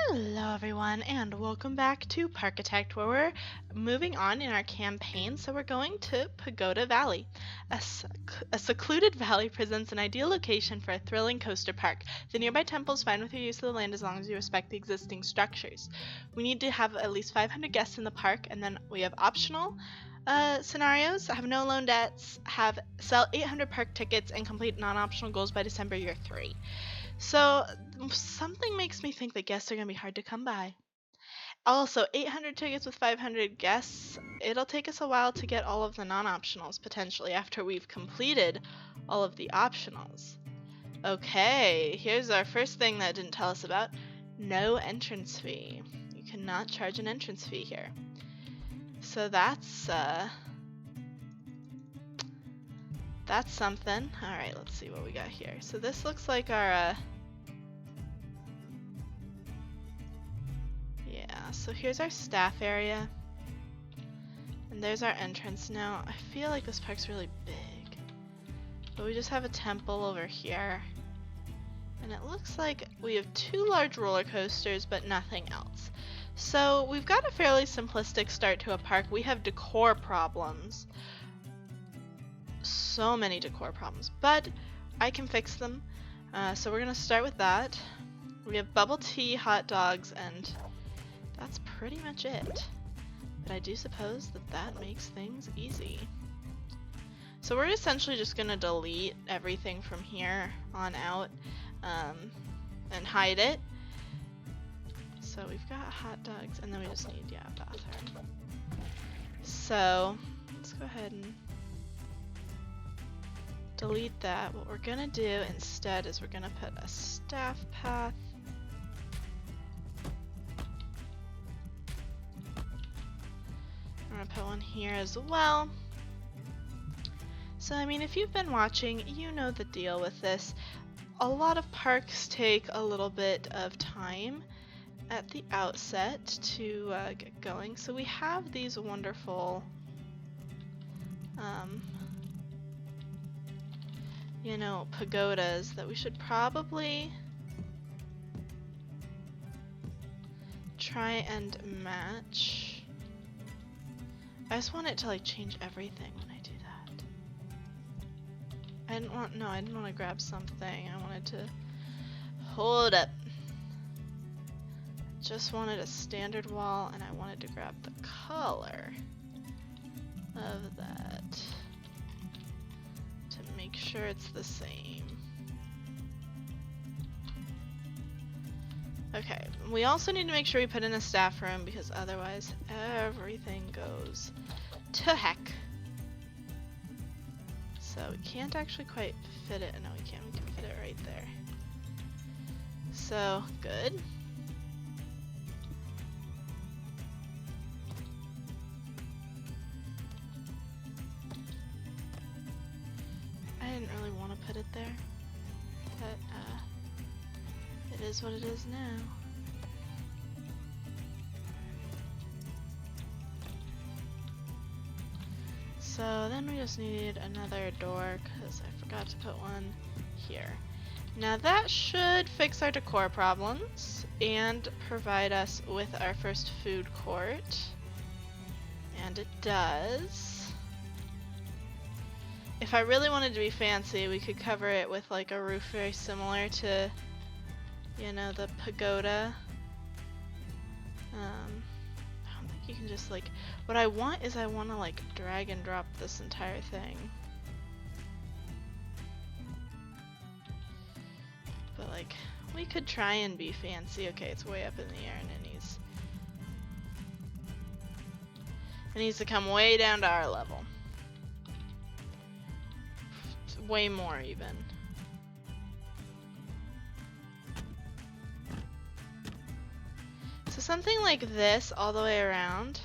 Hello everyone and welcome back to Parkitect, where we're moving on in our campaign. So we're going to Pagoda Valley. A secluded valley presents an ideal location for a thrilling coaster park. The nearby temple is fine with your use of the land as long as you respect the existing structures. We need to have at least 500 guests in the park, and then we have optional scenarios: have no loan debts, sell 800 park tickets, and complete non-optional goals by December year 3. So something makes me think that guests are going to be hard to come by. Also, 800 tickets with 500 guests, it'll take us a while to get all of the non-optionals, potentially, after we've completed all of the optionals. Okay, here's our first thing that it didn't tell us about. No entrance fee. You cannot charge an entrance fee here. So that's something. Alright, let's see what we got here. So this looks like our so here's our staff area, and there's our entrance. Now I feel like this park's really big, but we just have a temple over here, and it looks like we have 2 large roller coasters but nothing else. So we've got a fairly simplistic start to a park. We have decor problems, so many decor problems, but I can fix them. So we're gonna start with that. We have bubble tea, hot dogs, and that's pretty much it. But I do suppose that that makes things easy. So we're essentially just gonna delete everything from here on out and hide it. So we've got hot dogs, and then we just need, a bathroom. So let's go ahead and delete that. What we're gonna do instead is we're gonna put a staff path. I'm gonna put one here as well. So I mean, if you've been watching, you know the deal with this. A lot of parks take a little bit of time at the outset to get going. So we have these wonderful pagodas that we should probably try and match. I just want it to like change everything when I do that. I didn't want to grab something. I wanted to hold up. Just wanted a standard wall, and I wanted to grab the color of that to make sure it's the same. Okay, we also need to make sure we put in a staff room, because otherwise everything goes to heck. So we can't actually quite fit it. No, we can fit it right there. So, good. I didn't really want to put it there, but it is what it is now. So then we just need another door, because I forgot to put one here. Now that should fix our decor problems and provide us with our first food court. And it does. If I really wanted to be fancy, we could cover it with like a roof very similar to, the pagoda. I don't think you can just like, what I want is I want to like drag and drop this entire thing. But like, we could try and be fancy. Okay, it's way up in the air, and it needs to come way down to our level. Way more even. So something like this all the way around.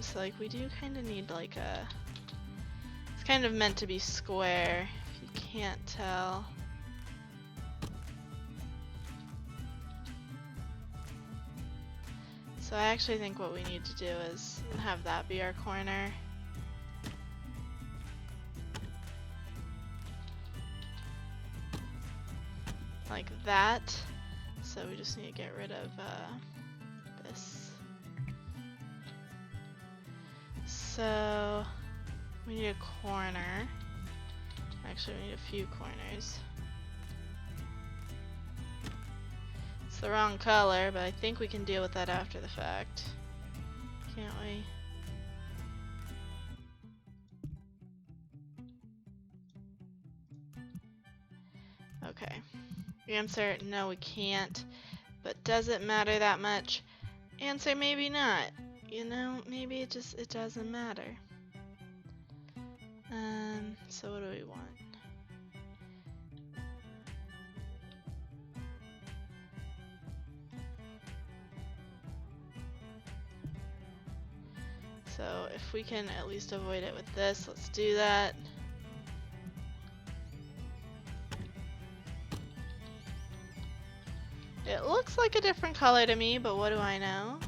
So like we do kind of need like it's kind of meant to be square, if you can't tell. So I actually think what we need to do is have that be our corner. Like that. So we just need to get rid of this. So we need a corner. Actually, we need a few corners. It's the wrong color, but I think we can deal with that after the fact. Can't we? Okay. Answer, no we can't. But does it matter that much? Answer, maybe not. You know, maybe it doesn't matter. So what do we want? So if we can at least avoid it with this, let's do that. It looks like a different color to me, but what do I know?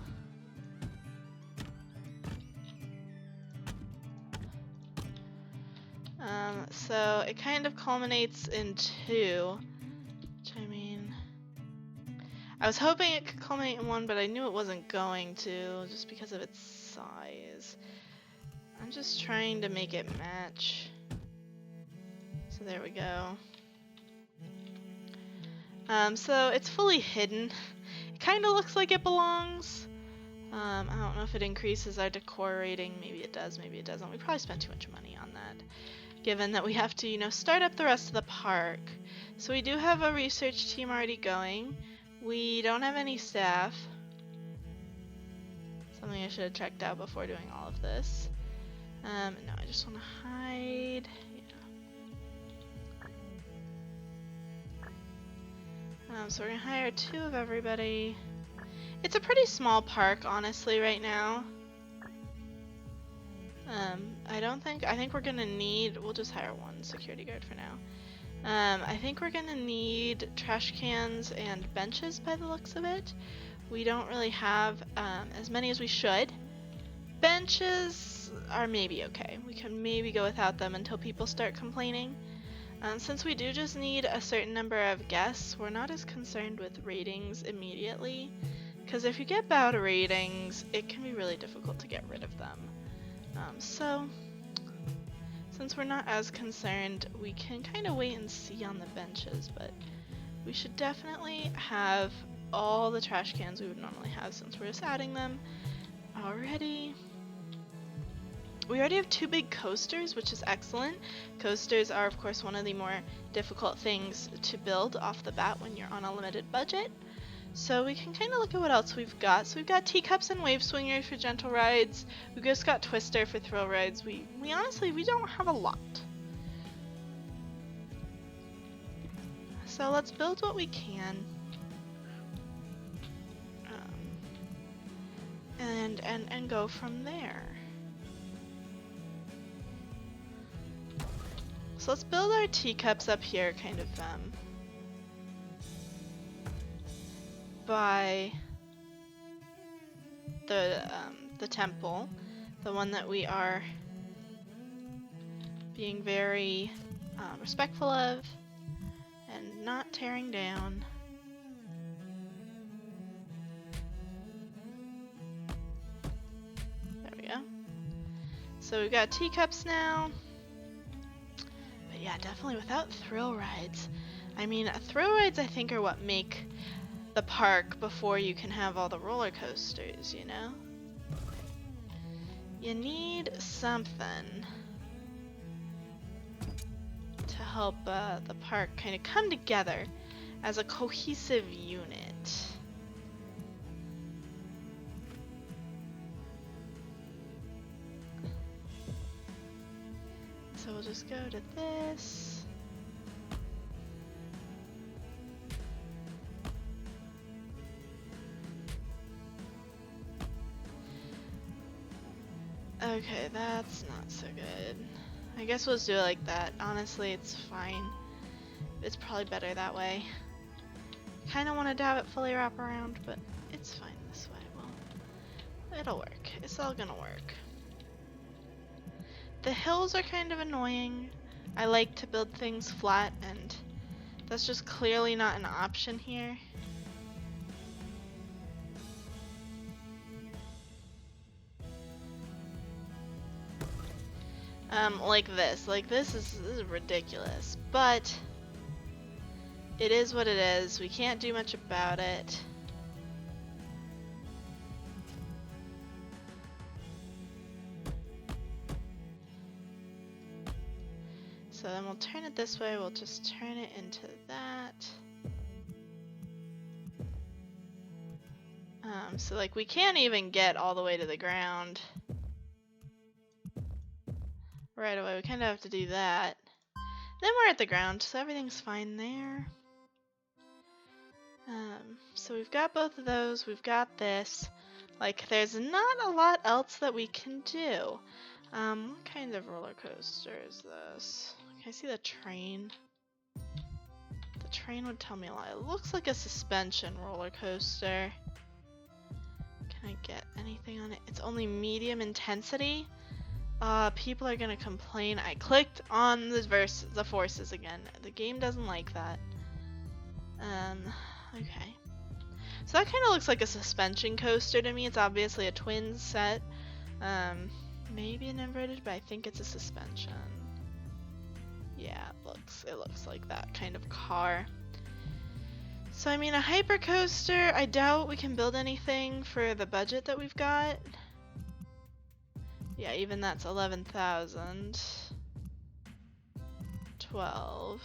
So it kind of culminates in two, which I mean, I was hoping it could culminate in one, but I knew it wasn't going to, just because of its size. I'm just trying to make it match. So there we go. So it's fully hidden. It kind of looks like it belongs. I don't know if it increases our decor rating. Maybe it does, maybe it doesn't. We probably spent too much money on that, given that we have to, you know, start up the rest of the park. So we do have a research team already going. We don't have any staff. Something I should have checked out before doing all of this. No, I just want to hide. Yeah. So we're gonna hire 2 of everybody. It's a pretty small park, honestly, right now. I think we're gonna need, we'll just hire 1 security guard for now. I think we're gonna need trash cans and benches by the looks of it. We don't really have as many as we should. Benches are maybe okay. We can maybe go without them until people start complaining. Since we do just need a certain number of guests, we're not as concerned with ratings immediately. Because if you get bad ratings, it can be really difficult to get rid of them. So, since we're not as concerned, we can kind of wait and see on the benches, but we should definitely have all the trash cans we would normally have since we're just adding them already. We already have 2 big coasters, which is excellent. Coasters are, of course, one of the more difficult things to build off the bat when you're on a limited budget. So we can kind of look at what else we've got. So we've got teacups and wave swingers for gentle rides. We've just got Twister for thrill rides. We honestly, we don't have a lot. So let's build what we can. And go from there. So let's build our teacups up here, kind of by the temple, the one that we are being very respectful of and not tearing down. There we go. So we've got teacups now. But yeah, definitely without thrill rides. I mean, thrill rides I think are what make the park before you can have all the roller coasters, you know? You need something to help the park kind of come together as a cohesive unit. So we'll just go to this. Okay, that's not so good. I guess we'll just do it like that. Honestly, it's fine. It's probably better that way. Kinda wanted to have it fully wrap around, but it's fine this way. Well, it'll work. It's all gonna work. The hills are kind of annoying. I like to build things flat, and that's just clearly not an option here. Like this. Like this is ridiculous. But it is what it is. We can't do much about it. So then we'll turn it this way. We'll just turn it into that. So like we can't even get all the way to the ground right away. We kind of have to do that. Then we're at the ground, so everything's fine there. So we've got both of those. We've got this. Like there's not a lot else that we can do. What kind of roller coaster is this? Can I see the train? The train would tell me a lot. It looks like a suspension roller coaster. Can I get anything on it? It's only medium intensity. People are gonna complain. I clicked on the forces again. The game doesn't like that. Okay. So that kind of looks like a suspension coaster to me. It's obviously a twin set. Maybe an inverted, but I think it's a suspension. Yeah, it looks like that kind of car. So I mean, a hypercoaster, I doubt we can build anything for the budget that we've got. Yeah, even that's 11,000. 12.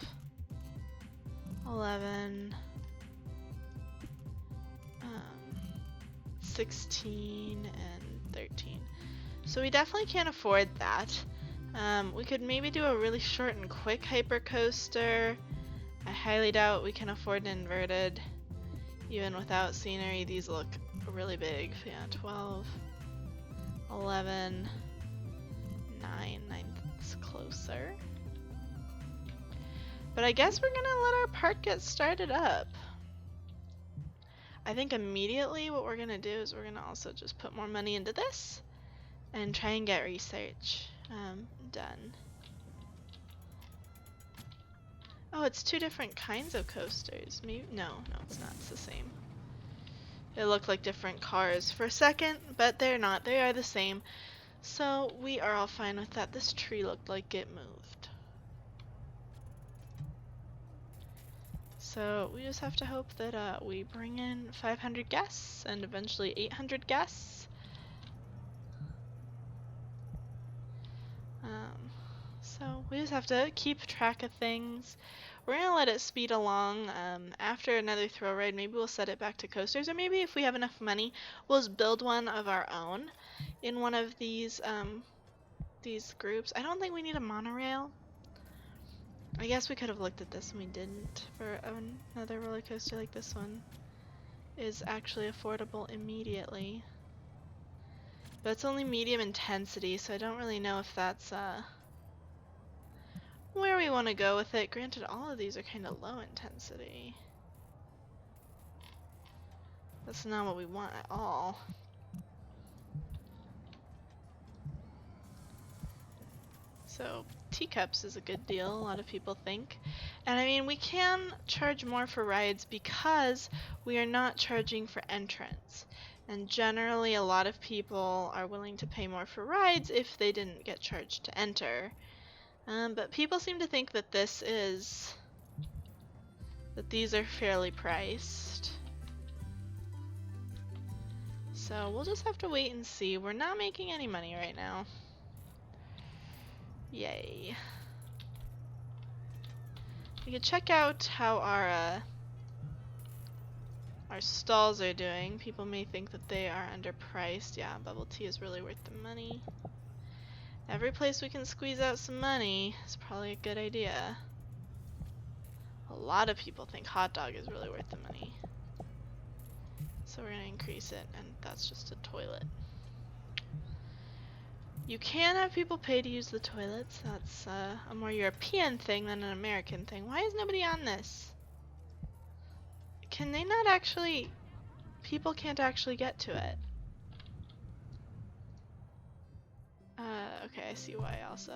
11. 16 and 13. So we definitely can't afford that. We could maybe do a really short and quick hypercoaster. I highly doubt we can afford an inverted. Even without scenery, these look really big. Yeah, 12, 11, 9, 9's closer. But I guess we're gonna let our park get started up. I think immediately what we're gonna do is we're gonna also just put more money into this and try and get research done. Oh, it's two different kinds of coasters. Maybe no, it's not. It's the same. They look like different cars for a second, but they're not. They are the same. So we are all fine with that. This tree looked like it moved. So we just have to hope that we bring in 500 guests and eventually 800 guests. So we just have to keep track of things. We're gonna let it speed along. After another thrill ride, maybe we'll set it back to coasters, or maybe if we have enough money, we'll just build one of our own in one of these groups. I don't think we need a monorail. I guess we could have looked at this and we didn't. For another roller coaster like this one is actually affordable immediately. But it's only medium intensity, so I don't really know if that's where we want to go with it. Granted, all of these are kind of low intensity. That's not what we want at all. So teacups is a good deal, a lot of people think. And I mean, we can charge more for rides because we are not charging for entrance. And generally, a lot of people are willing to pay more for rides if they didn't get charged to enter. But people seem to think that these are fairly priced. So we'll just have to wait and see. We're not making any money right now. Yay. We can check out how our stalls are doing. People may think that they are underpriced. Yeah, bubble tea is really worth the money. Every place we can squeeze out some money is probably a good idea. A lot of people think hot dog is really worth the money. So we're gonna increase it, and that's just a toilet. You can have people pay to use the toilets. That's a more European thing than an American thing. Why is nobody on this? Can they not actually... People can't actually get to it. Okay, I see why also.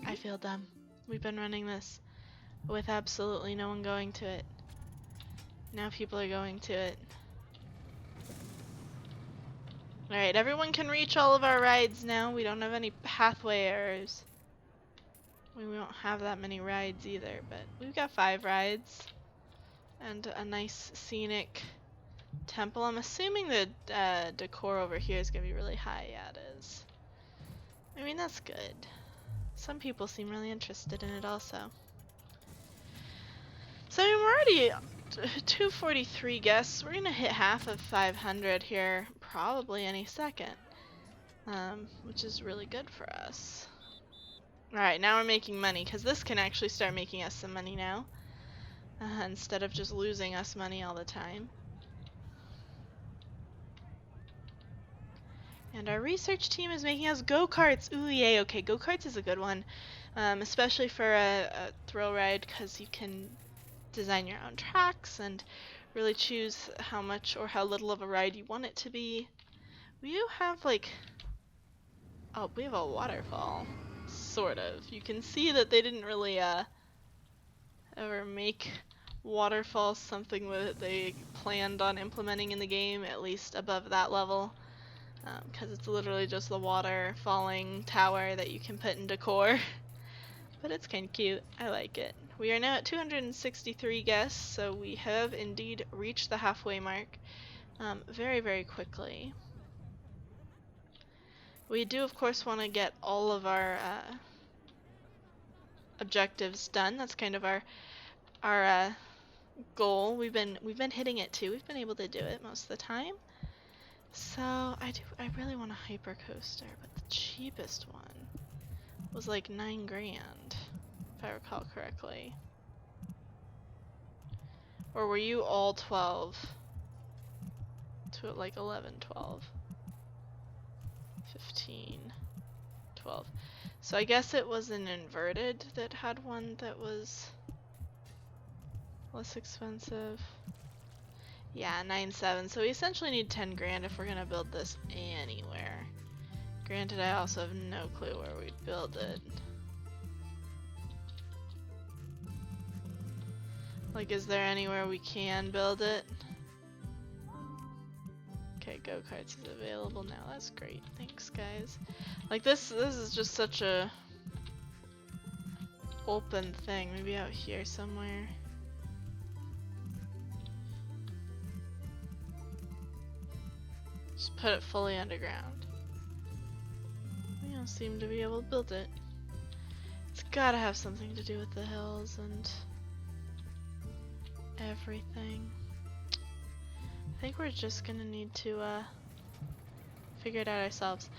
I feel dumb. We've been running this with absolutely no one going to it. Now people are going to it. Alright, everyone can reach all of our rides now. We don't have any pathway errors. We won't have that many rides either, but we've got 5 rides. And a nice scenic temple. I'm assuming the decor over here is going to be really high. Yeah, it is. I mean, that's good. Some people seem really interested in it also. So I mean, we're already 243 guests. We're going to hit half of 500 here probably any second. Which is really good for us. Alright, now we're making money, because this can actually start making us some money now. Instead of just losing us money all the time. And our research team is making us go-karts. Ooh, yay. Okay, go-karts is a good one. Especially for a thrill ride, because you can design your own tracks and really choose how much or how little of a ride you want it to be. We do have, like... Oh, we have a waterfall. Sort of. You can see that they didn't really, ever make waterfalls something that they planned on implementing in the game, at least above that level. Because it's literally just the water falling tower that you can put in decor. But it's kind of cute. I like it. We are now at 263 guests, so we have indeed reached the halfway mark very, very quickly. We do, of course, want to get all of our objectives done. That's kind of our goal. We've been hitting it too. We've been able to do it most of the time. So I really want a hyper coaster, but the cheapest one was like 9 grand, if I recall correctly. Or were you all 12? To like 11, 12, 15, 12. So I guess it was an inverted that had one that was less expensive. Yeah, 9.7. So we essentially need 10 grand if we're gonna build this anywhere. Granted, I also have no clue where we'd build it. Like, is there anywhere we can build it? Okay, go-karts is available now. That's great. Thanks, guys. Like, this is just such a open thing. Maybe out here somewhere. Just put it fully underground. We don't seem to be able to build it. It's gotta have something to do with the hills and everything. I think we're just gonna need to figure it out ourselves.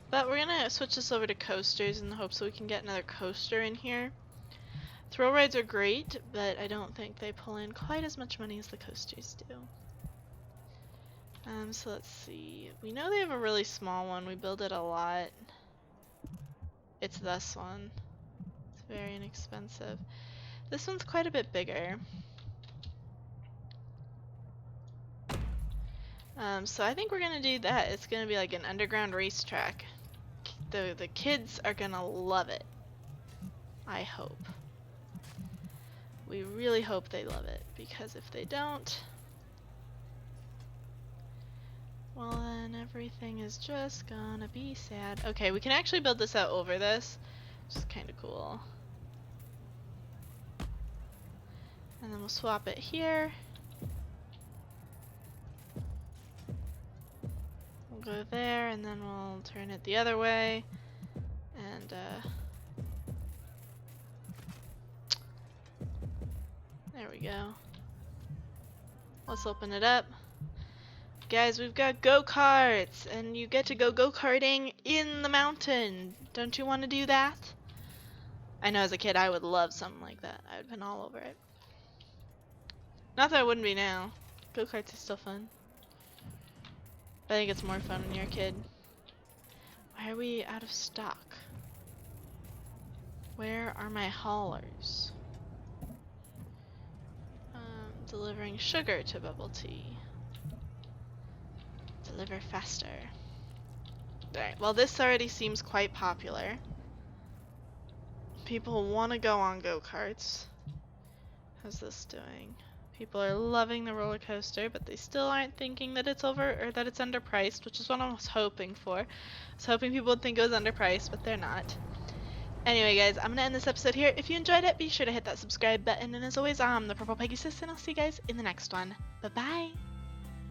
But we're gonna switch this over to coasters in the hopes that we can get another coaster in here. Thrill rides are great, but I don't think they pull in quite as much money as the coasters do. So let's see. We know they have a really small one. We build it a lot. It's this one. It's very inexpensive. This one's quite a bit bigger. So I think we're gonna do that. It's gonna be like an underground racetrack. The kids are gonna love it. I hope. We really hope they love it, because if they don't, well then everything is just gonna be sad. Okay, we can actually build this out over this, which is kinda cool. And then we'll swap it here. We'll go there, and then we'll turn it the other way. And there we go. Let's open it up. Guys, we've got go-karts, and you get to go go-karting in the mountain. Don't you want to do that? I know as a kid I would love something like that. I would have been all over it. Not that I wouldn't be now. Go-karts is still fun. But I think it's more fun when you're a kid. Why are we out of stock? Where are my haulers? Delivering sugar to bubble tea. Deliver faster. Alright, well this already seems quite popular. People want to go on go-karts. How's this doing? People are loving the roller coaster, but they still aren't thinking that it's over or that it's underpriced, which is what I was hoping for. I was hoping people would think it was underpriced, but they're not. Anyway, guys, I'm gonna end this episode here. If you enjoyed it, be sure to hit that subscribe button. And as always, I'm the Purple Peggy Sis, and I'll see you guys in the next one. Bye-bye!